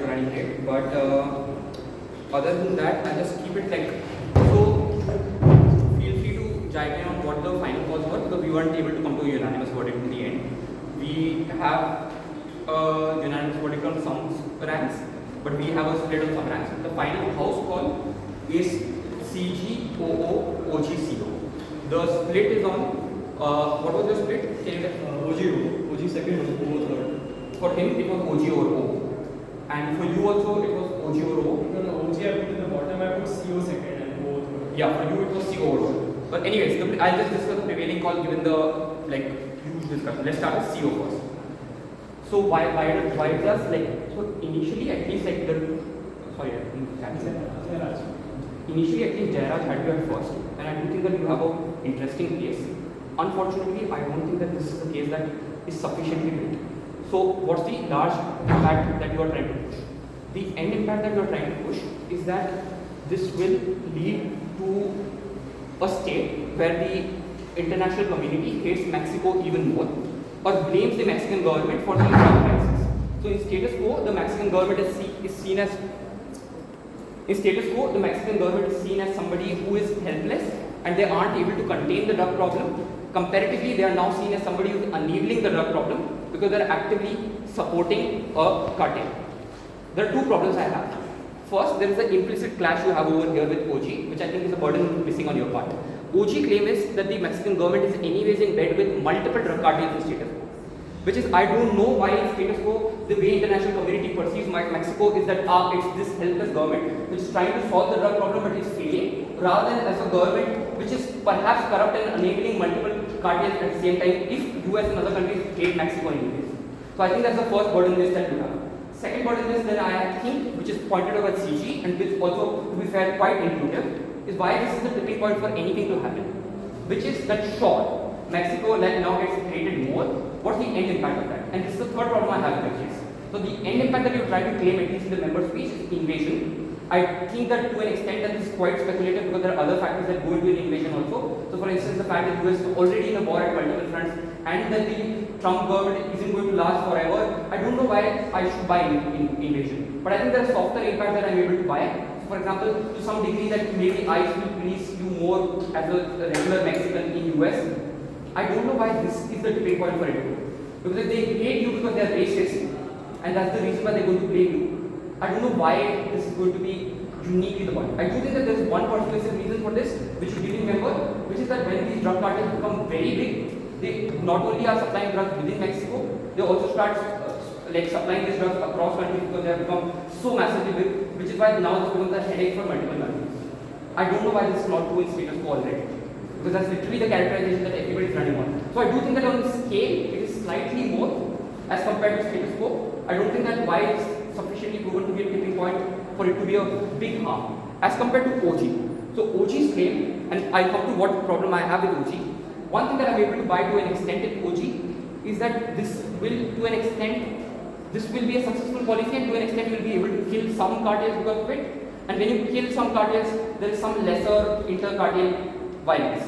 it's running late. But other than that, I'll just keep it like so. Feel free to chime in on what the final calls were because we weren't able to come to a unanimous verdict in the end. We have a unanimous verdict on some ranks, but we have a split on some ranks. The final house call is CG, OO, OG, CO. The split is on, what was the split? Can you OG second, OO third. For him, it was OG over O. And for you also, it was OG over O. No, OG I put in the bottom, I put CO second and OO third. Yeah, for you it was CO over O. But anyways, I'll just discuss the prevailing call given the huge discussion. Let's start with CO first. So why does so initially at least initially at least Jairaj had you at first, and I do think that you have an interesting case. Unfortunately, I don't think that this is a case that is sufficiently built. So what's the large impact that you are trying to push? The end impact that you are trying to push is that this will lead to a state where the international community hates Mexico even more or blames the Mexican government for the drug crisis. So in status quo, the Mexican government is seen as somebody who is helpless and they aren't able to contain the drug problem. Comparatively, they are now seen as somebody who is enabling the drug problem because they are actively supporting a cartel. There are two problems I have. First, there is an implicit clash you have over here with OG, which I think is a burden missing on your part. OG claim is that the Mexican government is anyways in bed with multiple drug cartels in status quo. Which is, I don't know why in status quo, the way international community perceives Mexico is that it's this helpless government which is trying to solve the drug problem but is failing, rather than as a government which is perhaps corrupt and enabling multiple cartels at the same time if US and other countries hate Mexico anyways. So I think that's the first burden list that you have. Second burden list that I think, which is pointed out by CG and which also, to be fair, quite intuitive, is why this is the tipping point for anything to happen. Which is that sure, Mexico now gets created more. What's the end impact of that? And this is the third problem I have with this. So the end impact that you're trying to claim, at least in the member speech, is invasion. I think that to an extent that this is quite speculative because there are other factors that go into an invasion also. So for instance, the fact that US is already in a war at multiple fronts and that the Trump government isn't going to last forever, I don't know why I should buy invasion. But I think there are softer impacts that I'm able to buy. So for example, to some degree that maybe ICE will police you more as a regular Mexican in US. I don't know why this is the tipping point for it. Because if they hate you because they are racist, and that's the reason why they're going to blame you. I don't know why this is going to be uniquely the point. I do think that there is one persuasive reason for this, which you didn't remember, which is that when these drug cartels become very big, they not only are supplying drugs within Mexico, they also start supplying these drugs across countries because they have become so massively big, which is why now this becomes a headache for multiple countries. I don't know why this is not true in status quo already. Because that's literally the characterization that everybody is running on. So I do think that on the scale, it is slightly more as compared to status quo. I don't think that why it's sufficiently proven to be a tipping point for it to be a big harm. As compared to OG. So OG's claim, and I'll come to what problem I have with OG. One thing that I'm able to buy to an extent in OG is that this will, to an extent, this will be a successful policy and to an extent you will be able to kill some cartels because of it. And when you kill some cartels, there is some lesser inter-cartel violence.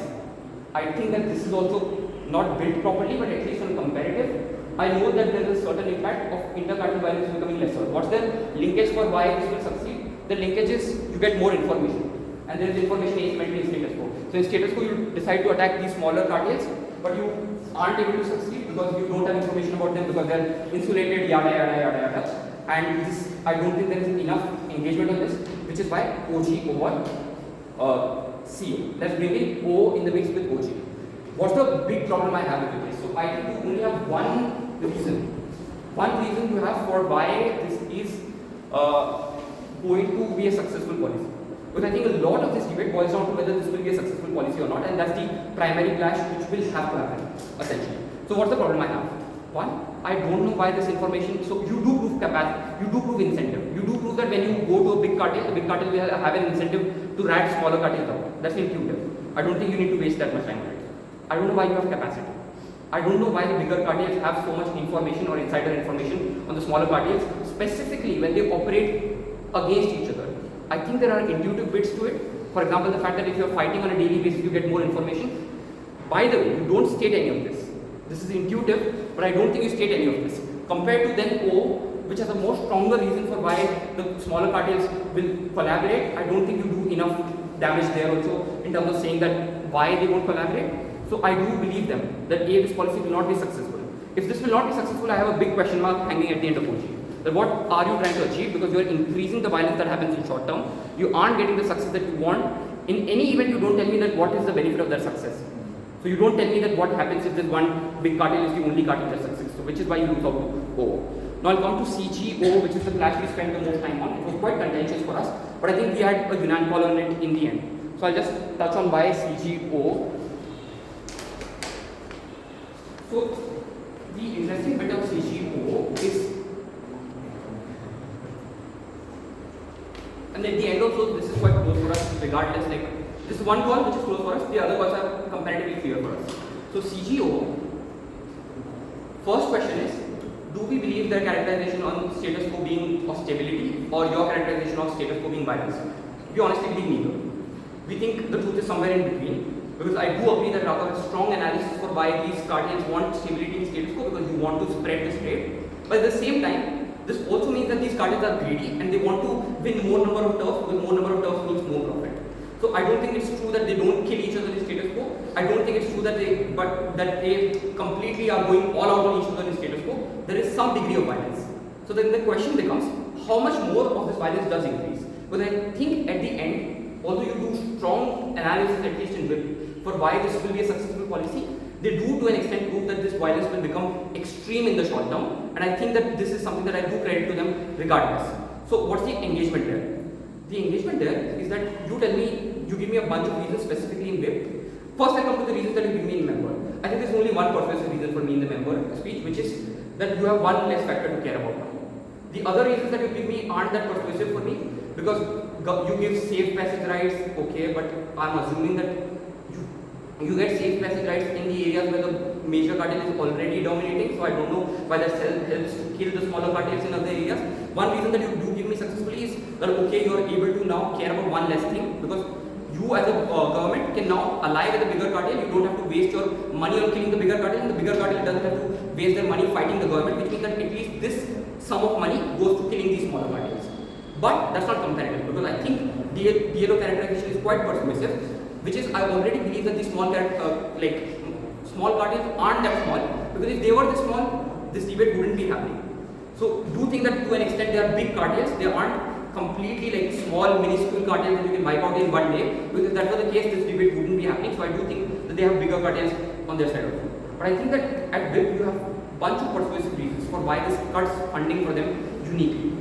I think that this is also not built properly, but at least on comparative, I know that there is a certain impact of inter-cartel violence becoming lesser. What's the linkage for why this will succeed? The linkage is you get more information, and there is information asymmetry in status quo. So in status quo, you decide to attack these smaller cartels, but you aren't able to succeed because you don't have information about them because they're insulated, yada yada yada yada. And this, I don't think there is enough engagement on this, which is why OG over CO. Let's bring in O in the mix with OG. What's the big problem I have with this? So I think you only have one reason you have for why this is going to be a successful policy. Because I think a lot of this debate boils down to whether this will be a successful policy or not, and that's the primary clash which will have to happen, essentially. So what's the problem I have? One, I don't know why this information, so you do prove capacity, you do prove incentive. You do prove that when you go to a big cartel, the big cartel will have an incentive to rat smaller cartels out. That's intuitive. I don't think you need to waste that much time on it. I don't know why you have capacity. I don't know why the bigger cartels have so much information or insider information on the smaller cartels, specifically when they operate against each other. I think there are intuitive bits to it. For example, the fact that if you're fighting on a daily basis, you get more information. By the way, you don't state any of this. This is intuitive, but I don't think you state any of this. Compared to then O, which has a more stronger reason for why the smaller cartels will collaborate, I don't think you do enough damage there also in terms of saying that why they won't collaborate. So I do believe them that this policy will not be successful. If this will not be successful, I have a big question mark hanging at the end of OG. That what are you trying to achieve? Because you are increasing the violence that happens in short term. You aren't getting the success that you want. In any event, you don't tell me that what is the benefit of that success. So you don't tell me that what happens if this one big cartel is the only cartel that succeeds. So which is why you lose out to O. Now I'll come to CGO, which is the clash we spent the most time on. It was quite contentious for us, but I think we had a unanimous call on it in the end. So I'll just touch on why CGO. So the interesting bit of CGO is, and at the end also this is quite close for us regardless, like this one call which is close for us, the other calls are comparatively clear for us. So CGO, first question is, do we believe their characterization on status quo being of stability or your characterization of status quo being violence? We honestly believe neither. We think the truth is somewhere in between. Because I do agree that Raghav has strong analysis for why these cartels want stability in status quo, because you want to spread this trade. But at the same time, this also means that these cartels are greedy and they want to win more number of turfs, because more number of turfs means more profit. So I don't think it's true that they don't kill each other in status quo. I don't think it's true that they completely are going all out on each other in status quo. There is some degree of violence. So then the question becomes, how much more of this violence does increase? Because I think at the end, although you do strong analysis, at least in WIP, for why this will be a successful policy, they do to an extent prove that this violence will become extreme in the short term, and I think that this is something that I do credit to them regardless. So what's the engagement there? The engagement there is that you tell me, you give me a bunch of reasons specifically in WIP. First I come to the reasons that you give me in member. I think there's only one persuasive reason for me in the member speech, which is that you have one less factor to care about. The other reasons that you give me aren't that persuasive for me, because you give safe passage rights, okay, but I'm assuming that you get safe passage rights in the areas where the major cartel is already dominating, so I don't know why that helps to kill the smaller cartels in other areas. One reason that you do give me successfully is that, okay, you are able to now care about one less thing, because you as a government can now ally with the bigger cartel. You don't have to waste your money on killing the bigger cartel, and the bigger cartel doesn't have to waste their money fighting the government, which means that at least this sum of money goes to killing these smaller cartels. But that's not comparative, because I think DLO characterization is quite persuasive, which is, I already believe that the small cartels aren't that small, because if they were this small, this debate wouldn't be happening. So do think that to an extent they are big cartels, they aren't completely like small minuscule cartels that you can wipe out in one day, because if that was the case, this debate wouldn't be happening. So I do think that they have bigger cartels on their side also. But I think that at WIP you have a bunch of persuasive reasons for why this cuts funding for them uniquely.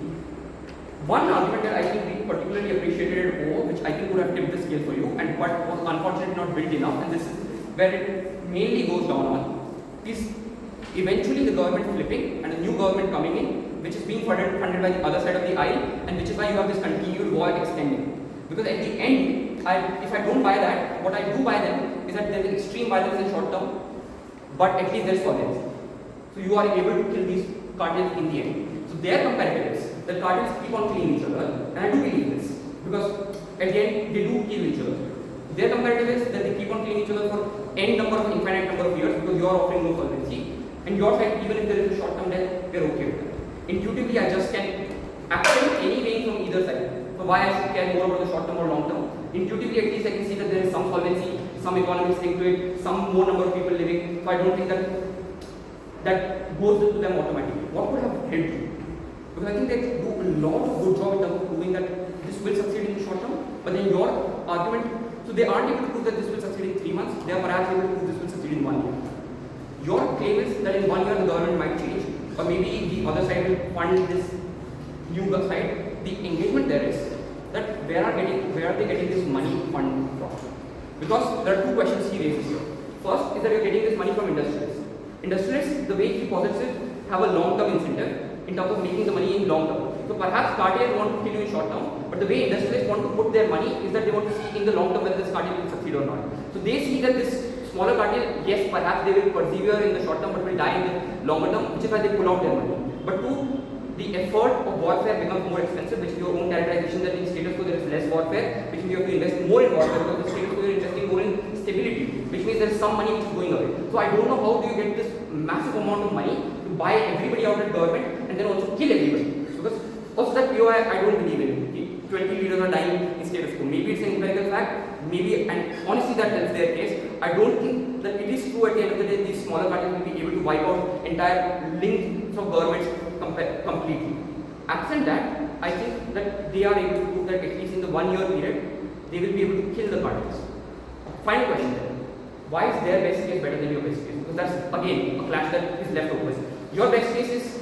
One argument that I think we particularly appreciated at O, which I think would have tipped the scale for you, and but was unfortunately not built enough, and this is where it mainly goes down on, is eventually the government flipping and a new government coming in, which is being funded by the other side of the aisle, and which is why you have this continued war extending. Because at the end, if I don't buy that, what I do buy then is that there is extreme violence in short term, but at least there is violence. So you are able to kill these cartels in the end. So their comparative is the cartels keep on killing each other, and I do believe this, because at the end they do kill each other. Their comparative is that they keep on killing each other for infinite number of years, because you are offering no solvency, and your side, even if there is a short term death, we are okay with that. Intuitively, I just can accept any range from either side. So why I should care more about the short term or long term? Intuitively, at least I can see that there is some solvency, some economics linked to it, some more number of people living. So I don't think that goes to them automatically. What would have helped you? Because I think they do a lot of good job in terms of proving that this will succeed in the short term, but then your argument, so they aren't able to prove that this will succeed in 3 months, they are perhaps able to prove this will succeed in 1 year. Your claim is that in 1 year the government might change, or maybe the other side will fund this new side. The engagement there is that where are they getting this money fund from? Because there are two questions he raises here. First is that you're getting this money from industrialists. Industrialists, the way he posits it, have a long-term incentive in terms of making the money in long term. So perhaps cartels want to kill you in short term, but the way industrialists want to put their money is that they want to see in the long term whether this cartel will succeed or not. So they see that this smaller cartel, yes, perhaps they will persevere in the short term but will die in the longer term, which is why they pull out their money. But two, the effort of warfare becomes more expensive, which is your own characterization that in status quo there is less warfare, which means you have to invest more in warfare, because the status quo you are investing more in stability, which means there is some money which is going away. So I don't know how do you get this massive amount of money to buy everybody out of government, and and then also kill everybody. Because also that POI I don't believe in. 20 leaders are dying in status quo. Maybe it's an empirical fact, maybe, and honestly that helps their case. I don't think that it is true at the end of the day these smaller cartels will be able to wipe out entire links of governments completely. Absent that, I think that they are able to prove that at least in the 1 year period, they will be able to kill the cartels. Final question then. Why is their best case better than your best case? Because that's again a clash that is left open. Your best case is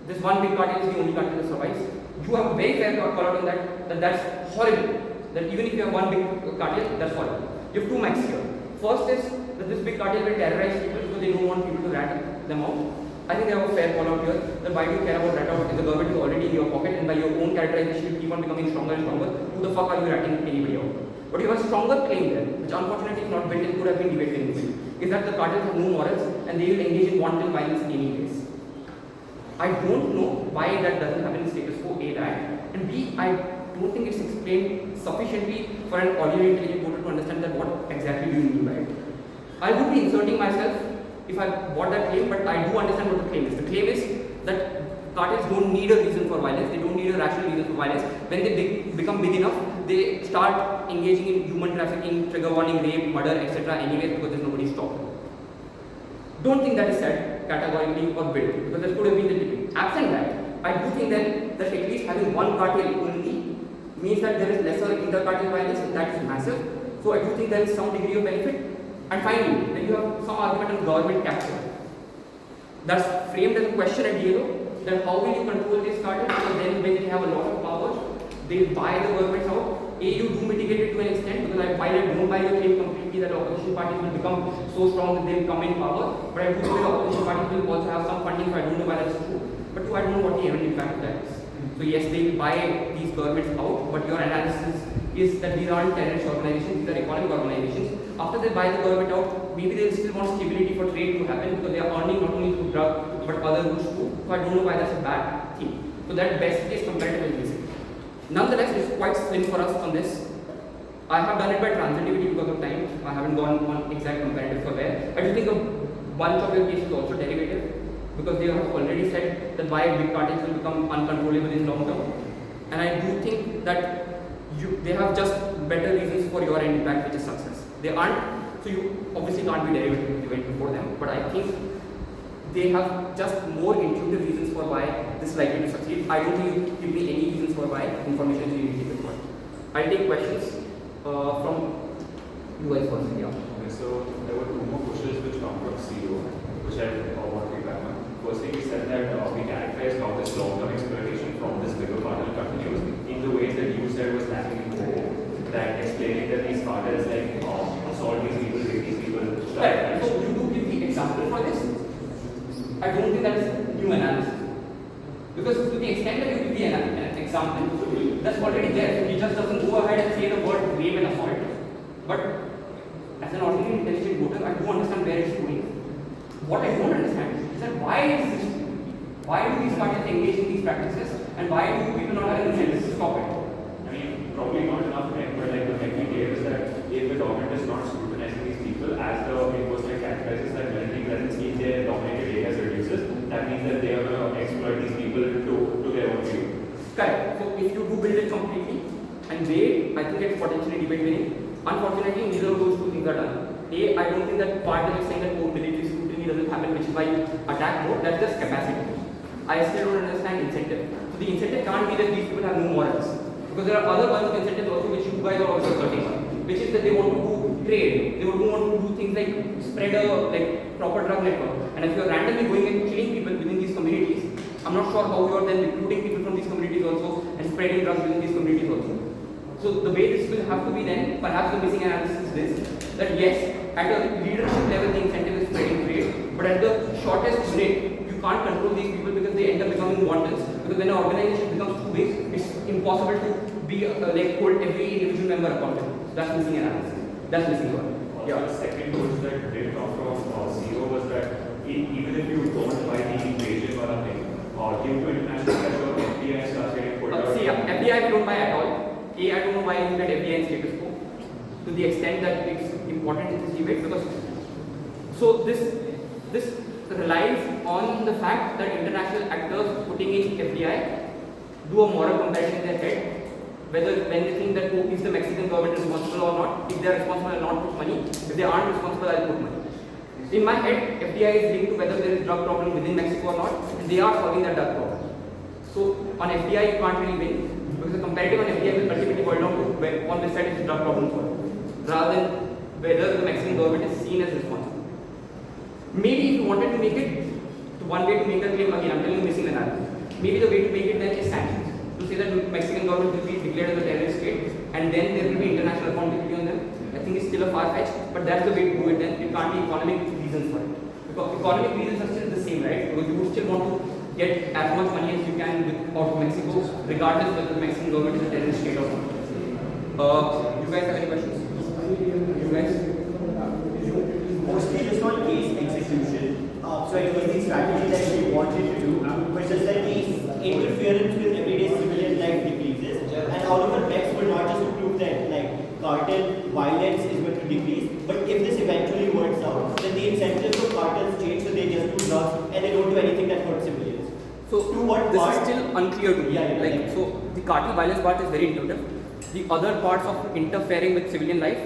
this one big cartel is the only cartel that survives. You have a very fair call out on that's horrible. That even if you have one big cartel, that's horrible. You have two max here. First is that this big cartel will terrorize people because they don't want people to rat them out. I think they have a fair call out here. That why do you care about rat out if the government is already in your pocket and by your own characterization you keep on becoming stronger and stronger? Who the fuck are you ratting anybody out? But you have a stronger claim there, which unfortunately is not built and could have been debated in this, is that the cartels have no morals and they will engage in wanton violence in any case. I don't know why that doesn't happen in status quo, A, that, and B, I don't think it's explained sufficiently for an ordinary intelligent voter to understand that what exactly do you mean by it. I would be inserting myself if I bought that claim, but I do understand what the claim is. The claim is that cartels don't need a reason for violence, they don't need a rational reason for violence. When they become big enough, they start engaging in human trafficking, trigger warning, rape, murder, etc. anyways because there's nobody stopping. Don't think that is said categorically or built because that could have been the tipping. Absent that, I do think then that at least having one cartel only means that there is lesser inter-cartel violence and that is massive. So I do think there is some degree of benefit. And finally, then you have some argument on government capture. That's framed as a question at yellow, that how will you control these cartels? Because then when they have a lot of power, they buy the governments out. A, you do mitigate it to an extent because while I don't buy your claim completely that opposition parties will become so strong that they will come in power, but I do believe opposition parties will also have some funding, so I don't know why that's true. But two, I don't know what the end impact of that is. So yes, they will buy these governments out, but your analysis is that these aren't terrorist organizations, these are economic organizations. After they buy the government out, maybe they still want stability for trade to happen because they are earning not only through drug but other routes too. So I don't know why that's a bad thing. So that best case comparative is missing. Nonetheless, it's quite slim for us on this. I have done it by transitivity because of time. I haven't gone on exact comparative for where. I do think a bunch of your cases is also derivative because they have already said that why big cartels will become uncontrollable in long term. And I do think that they have just better reasons for your end impact, which is success. They aren't, so you obviously can't be derivative event before them, but I think they have just more intuitive reasons for why this is likely to succeed. I don't think you give me any reasons for why information is really difficult. I'll take questions from you guys first. Yeah. Okay, so there were two more questions which come from CEO, which I want to pick up on. Firstly, we said that we characterized how this long-term exploitation from this bigger cartel continues in the ways that you said was lacking in core. That explaining that these cartels like assault these people, rape these people. Right. So you do give the example for this. I don't think that is new analysis. Because to the extent that you give the an example, that's already there. So he just doesn't go ahead and say the word rape and assault. But as an ordinary intelligent voter, I do understand where it's going. What I don't understand is that why do these cartels engage in these practices and why do people not have an incentive to stop it? I mean, probably not enough time, but like the technique here is that if the government is not scrutinizing these people, as the enforcement characterizes that military presence means their dominated areas reduces, that means that they are going to exploit these people to their own view. Correct. So if you do build it completely and wait, I think it's potentially debate winning. Unfortunately, neither of those two things are done. A, I don't think that part that is saying that military scrutiny doesn't happen, which is why you attack more, that's just capacity. I still don't understand incentive. So the incentive can't be that these people have no morals. Because there are other bunch of incentives also which you guys are also asserting on, which is that they want to do trade, they want to do things like spread a proper drug network. And if you're randomly going and killing people within these communities, I'm not sure how you're then recruiting people from these communities also and spreading drugs within these communities also. So the way this will have to be then, perhaps the missing analysis is this, that yes, at a leadership level the incentive is spreading trade, but at the shortest rate, you can't control these people because they end up becoming wantons. Because when an organization becomes too big, it's impossible to be hold every individual member accountable. So that's missing analysis. That's missing one. Yeah. The second question that did come from CEO was that even if you don't buy the Beijing or nothing, due to international pressure, FBI starts getting put out. See, FBI we don't buy at all. A, I don't know why you look at FBI and status quo to the extent that it's important in this debate because so this relies on the fact that international actors putting in FDI do a moral comparison in their head, whether when they think that, oh, is the Mexican government responsible or not? If they are responsible, I'll not put money. If they aren't responsible, I'll put money. In my head, FDI is linked to whether there is drug problem within Mexico or not, and they are solving that drug problem. So on FDI, you can't really win, because the comparative on FDI will ultimately boil down to where on this side is the drug problem solved, rather than whether the Mexican government is seen as responsible. Maybe if you wanted to make it, one way to make that claim, again, I'm telling you missing analysis. Maybe the way to make it then is sanctions. To say that the Mexican government will be declared as a terrorist state, and then there will be international accountability on them. I think it's still a far-fetched, but that's the way to do it then. It can't be economic reasons for it. Because economic reasons are still the same, right? Because you would still want to get as much money as you can out of Mexico, regardless whether the Mexican government is a terrorist state or not. You guys have any questions? You guys? Mostly just on case execution. So it was the strategy that we wanted to do, but just that the interference with everyday civilian life decreases, and all of our bets were not just to prove that like cartel violence is going to decrease, but if this eventually works out, then the incentives of cartels change, so they just do drugs and they don't do anything that hurts civilians. So to what this part? is still unclear to me. Yeah. So the cartel violence part is very intuitive. The other parts of interfering with civilian life,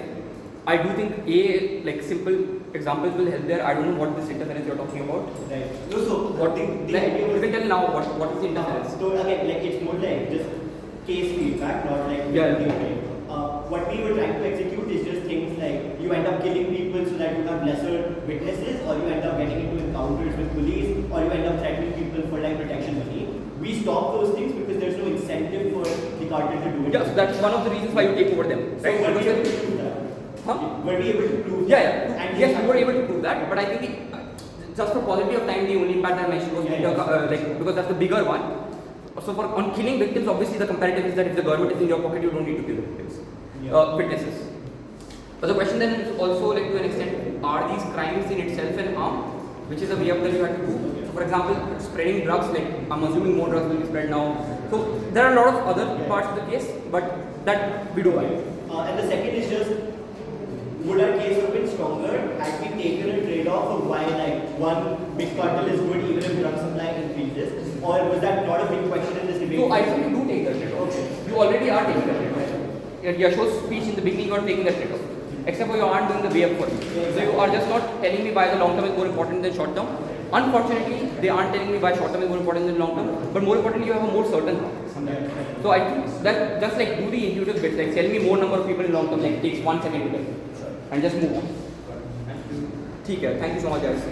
I do think like simple examples will help there. I don't know what this interference you're talking about. Right. So What the idea was, you can tell now what is the interference? So again, like it's more like just case feedback, not like what we were trying to execute is just things like you end up killing people so that you have lesser witnesses, or you end up getting into encounters with police, or you end up threatening people for like protection money. We stop those things because there's no incentive for the cartel to do it. Yeah, so that's one of the reasons why you take over them. So Right? were we able to prove that? Huh? Were we able to prove Yeah, that? yeah. And Yes, we were able to prove that, but I think just for paucity of time, the only impact I mentioned was because that's the bigger one. So for on killing victims, obviously the comparative is that if the government is in your pocket, you don't need to kill the victims, witnesses. But the question then is also like to an extent, are these crimes in itself an harm, which is a way up that you have to do? So for example, spreading drugs, like I'm assuming more drugs will be spread now. So there are a lot of other parts of the case, but that we do buy. and the second is just, would our case have been stronger had we taken a trade-off of why like one big cartel is good even if drug supply increases, or was that not a big question in this debate? So I think you do take that trade-off. Okay. You already are taking that trade-off. Yasho's speech in the beginning, you are taking that trade-off. Except for you aren't doing the way up for me. So you are just not telling me why the long term is more important than short term. Unfortunately, they aren't telling me why short term is more important than long term. But more importantly, you have a more certain harm. So I think that just like do the intuitive bits, like tell me more number of people in long term, like takes 1 second to tell. And just move on. ठीक है, thank you so much guys.